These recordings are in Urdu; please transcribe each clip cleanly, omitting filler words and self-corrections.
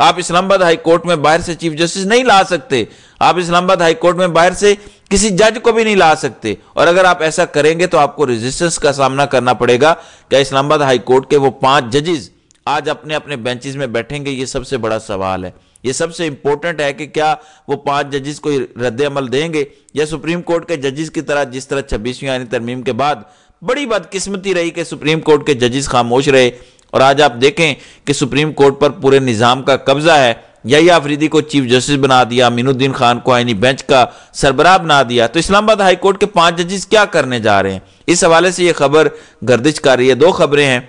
آپ اسلام آباد ہائی کورٹ میں باہر سے چیف جسٹس نہیں لا سکتے، آپ اسلام آباد ہائی کورٹ میں باہر سے کسی جج کو بھی نہیں لا سکتے، اور اگر آپ ایسا کریں گے تو آپ کو ریزسٹنس کا سامنا کرنا پڑے گا کہ اسلام آباد ہائی کورٹ کے وہ 5 ججز آج اپنے اپنے بینچز میں بیٹھیں گے۔ یہ سب سے بڑا سوال ہے، یہ سب سے امپورٹنٹ ہے کہ کیا وہ 5 ججز کوئی رد عمل دیں گے، یا سپریم کورٹ کے ججز کی طرح جس طرح 26ویں آئینی ترمیم کے بعد بڑی بدقسمتی رہی کہ سپریم کورٹ کے ججز خاموش رہے، اور آج آپ دیکھیں کہ سپریم کورٹ پر پورے نظام کا قبضہ ہے۔ یحییٰ آفریدی کو چیف جسٹس بنا دیا، امین الدین خان کو آئینی بینچ کا سربراہ بنا دیا، تو اسلام آباد ہائی کورٹ کے 5 ججز کیا کرنے جا رہے ہیں؟ اس حوالے سے یہ خبر گردش کر رہی ہے۔ 2 خبریں ہیں،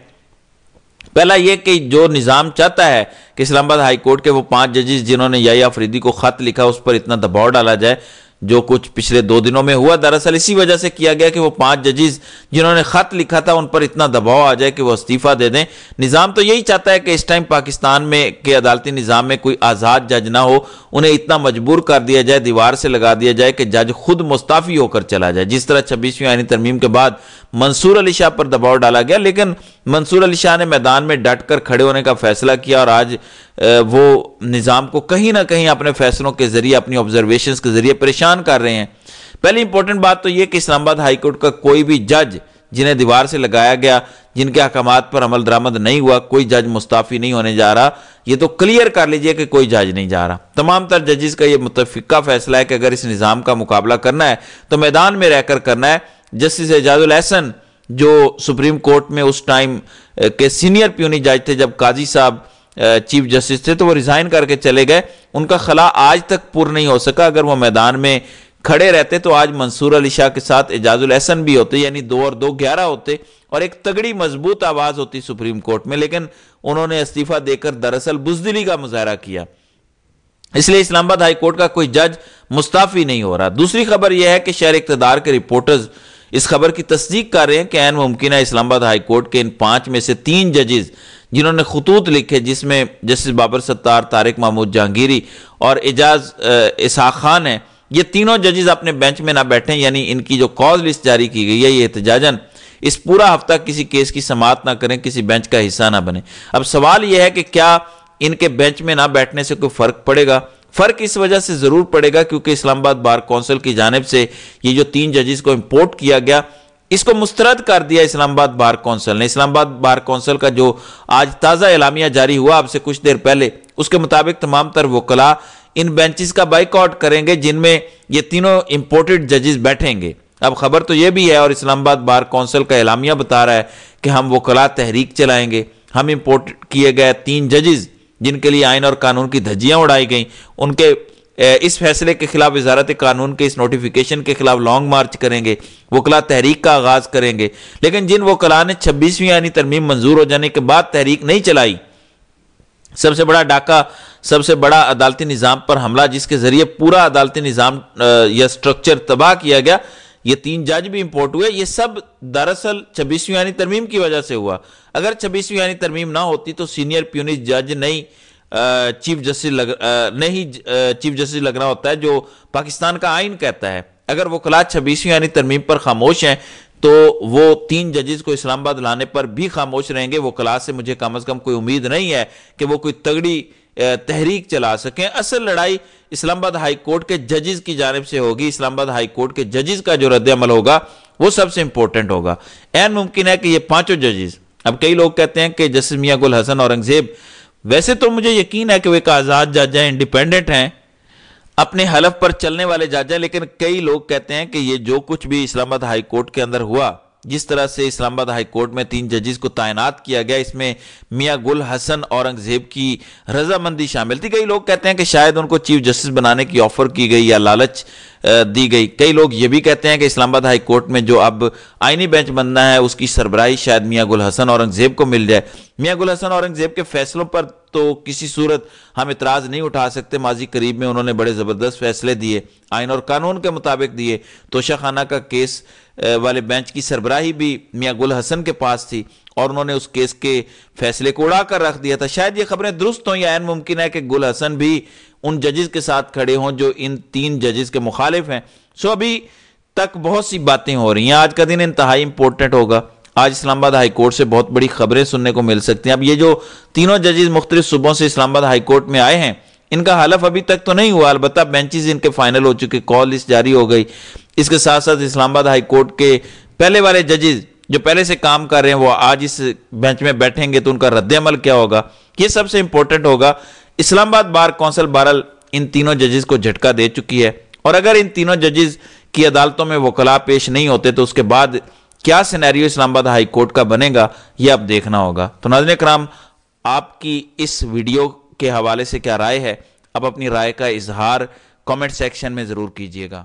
پہلا یہ کہ جو نظام چاہتا ہے کہ اسلام آباد ہائی کورٹ کے وہ 5 ججز جنہوں نے یحییٰ آفریدی کو خط لکھا اس پر اتنا دباؤ ڈالا جائے، جو کچھ پچھلے 2 دنوں میں ہوا، دراصل اسی وجہ سے کیا گیا کہ وہ 5 ججز جنہوں نے خط لکھا تھا ان پر اتنا دباؤ آ جائے کہ وہ استعفیٰ دے دیں۔ نظام تو یہی چاہتا ہے کہ اس ٹائم پاکستان میں کے عدالتی نظام میں کوئی آزاد جج نہ ہو، انہیں اتنا مجبور کر دیا جائے، دیوار سے لگا دیا جائے کہ جج خود مستعفی ہو کر چلا جائے، جس طرح 26ویں آئینی ترمیم کے بعد منصور علی شاہ پر دباؤ ڈالا گیا، لیکن منصور علی شاہ نے میدان میں ڈٹ کر کھڑے ہونے کا فیصلہ کیا، اور آج وہ نظام کو کہیں نہ کہیں اپنے فیصلوں کے ذریعے، اپنی آبزرویشنز کے ذریعے پریشان کر رہے ہیں۔ پہلی امپورٹنٹ بات تو یہ کہ اسلام آباد ہائی کورٹ کا کوئی بھی جج جنہیں دیوار سے لگایا گیا، جن کے احکامات پر عمل درآمد نہیں ہوا، کوئی جج مستعفی نہیں ہونے جا رہا۔ یہ تو کلیئر کر لیجئے کہ کوئی جج نہیں جا رہا۔ تمام تر ججز کا یہ متفقہ فیصلہ ہے کہ اگر اس نظام کا مقابلہ کرنا ہے تو میدان میں رہ کر کرنا ہے۔ جسٹس اعجاز الاحسن جو سپریم کورٹ میں اس ٹائم کے سینئر پیونی جج تھے جب قاضی صاحب چیف جسٹس تھے، تو وہ ریزائن کر کے چلے گئے، ان کا خلا آج تک پور نہیں ہو سکا۔ اگر وہ میدان میں کھڑے رہتے تو آج منصور علی شاہ کے ساتھ اعجاز الاحسن بھی ہوتے، یعنی 2 اور 2 11 ہوتے، اور ایک تگڑی مضبوط آواز ہوتی سپریم کورٹ میں، لیکن انہوں نے استعفیٰ دے کر دراصل بزدلی کا مظاہرہ کیا، اس لیے اسلام آباد ہائی کورٹ کا کوئی جج مستعفی نہیں ہو رہا۔ دوسری خبر یہ ہے کہ شہر اقتدار کے رپورٹرز اس خبر کی تصدیق کر رہے ہیں کہ عین ممکن ہے اسلام آباد ہائی کورٹ کے ان 5 میں سے 3 ججز جنہوں نے خطوط لکھے، جس میں جسٹس بابر ستار، طارق محمود جہانگیری اور اعجاز اسحاق خان ہیں، یہ تینوں ججز اپنے بینچ میں نہ بیٹھیں، یعنی ان کی جو کاز لسٹ جاری کی گئی ہے یہ احتجاجاً اس پورا ہفتہ کسی کیس کی سماعت نہ کریں، کسی بینچ کا حصہ نہ بنیں۔ اب سوال یہ ہے کہ کیا ان کے بینچ میں نہ بیٹھنے سے کوئی فرق پڑے گا؟ فرق اس وجہ سے ضرور پڑے گا کیونکہ اسلام آباد بار کونسل کی جانب سے یہ جو 3 ججز کو امپورٹ کیا گیا، اس کو مسترد کر دیا اسلام آباد بار کونسل نے۔ اسلام آباد بار کونسل کا جو آج تازہ اعلامیہ جاری ہوا اب سے کچھ دیر پہلے، اس کے مطابق تمام تر وکلاء ان بینچز کا بائیک آؤٹ کریں گے جن میں یہ تینوں امپورٹڈ ججز بیٹھیں گے۔ اب خبر تو یہ بھی ہے، اور اسلام آباد بار کونسل کا اعلامیہ بتا رہا ہے کہ ہم وکلاء تحریک چلائیں گے، ہم امپورٹ کیے گئے 3 ججز جن کے لیے آئین اور قانون کی دھجیاں اڑائی گئیں، ان کے اس فیصلے کے خلاف وزارت قانون کے اس نوٹیفیکیشن کے خلاف لانگ مارچ کریں گے، وکلاء تحریک کا آغاز کریں گے۔ لیکن جن وکلاء نے 26ویں آئینی ترمیم منظور ہو جانے کے بعد تحریک نہیں چلائی، سب سے بڑا ڈاکہ، سب سے بڑا عدالتی نظام پر حملہ جس کے ذریعے پورا عدالتی نظام یا سٹرکچر تباہ کیا گیا، یہ 3 جج بھی امپورٹ ہوئے، یہ سب دراصل 26ویں آئینی ترمیم کی وجہ سے ہوا۔ اگر 26ویں آئینی ترمیم نہ ہوتی تو سینئر پیونی جج نہیں چیف جسٹس لگنا ہوتا ہے، جو پاکستان کا آئین کہتا ہے۔ اگر وکلاء 26ویں آئینی ترمیم پر خاموش ہیں تو وہ 3 ججز کو اسلام آباد لانے پر بھی خاموش رہیں گے۔ وکلاء سے مجھے کم از کم کوئی امید نہیں ہے کہ وہ کوئی تگڑی تحریک چلا سکیں۔ اصل لڑائی اسلام آباد ہائی کورٹ کے ججز کی جانب سے ہوگی۔ اسلام آباد ہائی کورٹ کے ججز کا جو رد عمل ہوگا وہ سب سے امپورٹنٹ ہوگا۔ عین ممکن ہے کہ یہ 5 ججز، اب کئی لوگ کہتے ہیں کہ جسٹس میاں گل حسن اورنگزیب، ویسے تو مجھے یقین ہے کہ وہ ایک آزاد جج ہیں، انڈیپینڈنٹ ہیں، اپنے حلف پر چلنے والے جج ہیں، لیکن کئی لوگ کہتے ہیں کہ یہ جو کچھ بھی اسلام آباد ہائی کورٹ کے اندر ہوا، جس طرح سے اسلام آباد ہائی کورٹ میں 3 ججز کو تعینات کیا گیا، اس میں میاں گل حسن اورنگزیب کی رضامندی شامل تھی۔ کئی لوگ کہتے ہیں کہ شاید ان کو چیف جسٹس بنانے کی آفر کی گئی یا لالچ دی گئی۔ کئی لوگ یہ بھی کہتے ہیں کہ اسلام آباد ہائی کورٹ میں جو اب آئینی بینچ بننا ہے اس کی سربراہی شاید میاں گل حسن اورنگزیب کو مل جائے۔ میاں گل حسن اورنگزیب کے فیصلوں پر تو کسی صورت ہم اعتراض نہیں اٹھا سکتے، ماضی قریب میں انہوں نے بڑے زبردست فیصلے دیے، آئین اور قانون کے مطابق دیے۔ توشہ خانہ کا کیس والے بینچ کی سربراہی بھی میاں گل حسن کے پاس تھی اور انہوں نے اس کیس کے فیصلے کو اڑا کر رکھ دیا تھا۔ شاید یہ خبریں درست ہوں، یا عین ممکن ہے کہ گل حسن بھی ان ججز کے ساتھ کھڑے ہوں جو ان 3 ججز کے مخالف ہیں۔ ابھی تک بہت سی باتیں ہو رہی ہیں، آج کا دن انتہائی امپورٹنٹ ہوگا۔ آج اسلام آباد ہائی کورٹ سے بہت بڑی خبریں سننے کو مل سکتی ہیں۔ اب یہ جو تینوں ججز مختلف صوبوں سے اسلام آباد ہائی کورٹ میں آئے ہیں، ان کا حلف ابھی تک تو نہیں ہوا، البتہ بینچز ان کے فائنل ہو چکے، کال لسٹ جاری ہو گئی۔ اس کے ساتھ ساتھ اسلام آباد ہائی کورٹ کے پہلے والے ججز جو پہلے سے کام کر رہے ہیں وہ آج اس بینچ میں بیٹھیں گے، تو ان کا رد عمل کیا ہوگا، یہ سب سے امپورٹنٹ ہوگا۔ اسلام آباد بار کونسل بہرحال ان تینوں ججز کو جھٹکا دے چکی ہے، اور اگر ان تینوں ججز کی عدالتوں میں وکلاء پیش نہیں ہوتے تو اس کے بعد کیا سینیریو اسلام آباد ہائی کورٹ کا بنے گا، یہ اب دیکھنا ہوگا۔ تو ناظرین کرام، آپ کی اس ویڈیو کے حوالے سے کیا رائے ہے؟ اب اپنی رائے کا اظہار کامنٹ سیکشن میں ضرور کیجیے گا۔